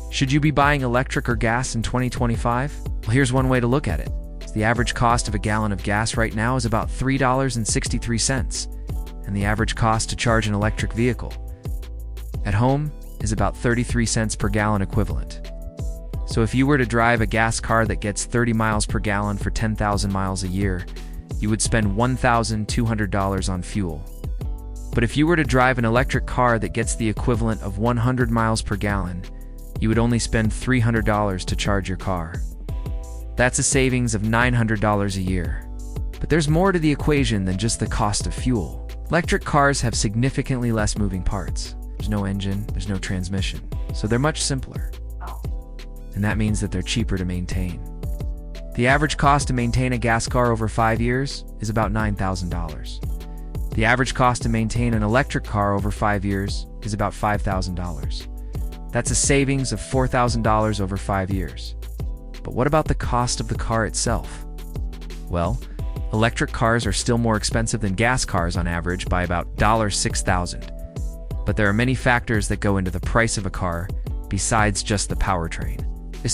Should you be buying electric or gas in 2025? Well, here's one way to look at it. The average cost of a gallon of gas right now is about $3.63, and the average cost to charge an electric vehicle at home is about 33 cents per gallon equivalent. So if you were to drive a gas car that gets 30 miles per gallon for 10,000 miles a year, you would spend $1,200 on fuel. But if you were to drive an electric car that gets the equivalent of 100 miles per gallon, you would only spend $300 to charge your car. That's a savings of $900 a year. But there's more to the equation than just the cost of fuel. Electric cars have significantly less moving parts. There's no engine, there's no transmission, so they're much simpler. And that means that they're cheaper to maintain. The average cost to maintain a gas car over 5 years is about $9,000. The average cost to maintain an electric car over 5 years is about $5,000. That's a savings of $4,000 over 5 years. But what about the cost of the car itself? Well, electric cars are still more expensive than gas cars on average by about $6,000. But there are many factors that go into the price of a car besides just the powertrain.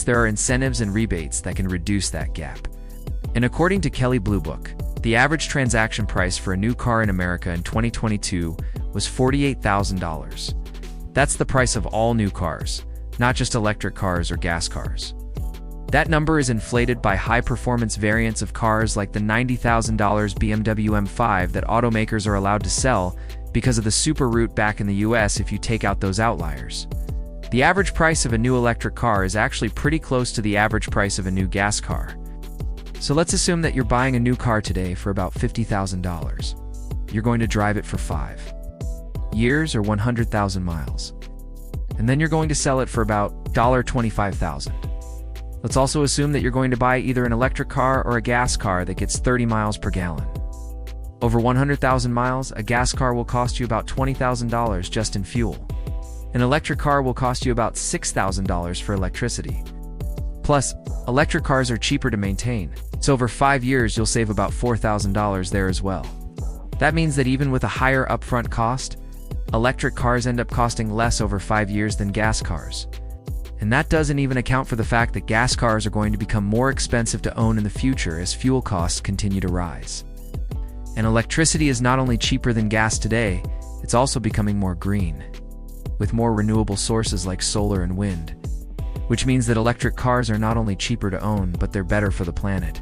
There are incentives and rebates that can reduce that gap. And according to Kelley Blue Book, the average transaction price for a new car in America in 2022 was $48,000. That's the price of all new cars, not just electric cars or gas cars. That number is inflated by high-performance variants of cars like the $90,000 BMW M5 that automakers are allowed to sell because of the super route back in the US if you take out those outliers. The average price of a new electric car is actually pretty close to the average price of a new gas car. So let's assume that you're buying a new car today for about $50,000. You're going to drive it for 5 years or 100,000 miles. And then you're going to sell it for about $25,000. Let's also assume that you're going to buy either an electric car or a gas car that gets 30 miles per gallon. Over 100,000 miles, a gas car will cost you about $20,000 just in fuel. An electric car will cost you about $6,000 for electricity. Plus, electric cars are cheaper to maintain, so over 5 years you'll save about $4,000 there as well. That means that even with a higher upfront cost, electric cars end up costing less over 5 years than gas cars. And that doesn't even account for the fact that gas cars are going to become more expensive to own in the future as fuel costs continue to rise. And electricity is not only cheaper than gas today, it's also becoming more green, with more renewable sources like solar and wind, which means that electric cars are not only cheaper to own, but they're better for the planet.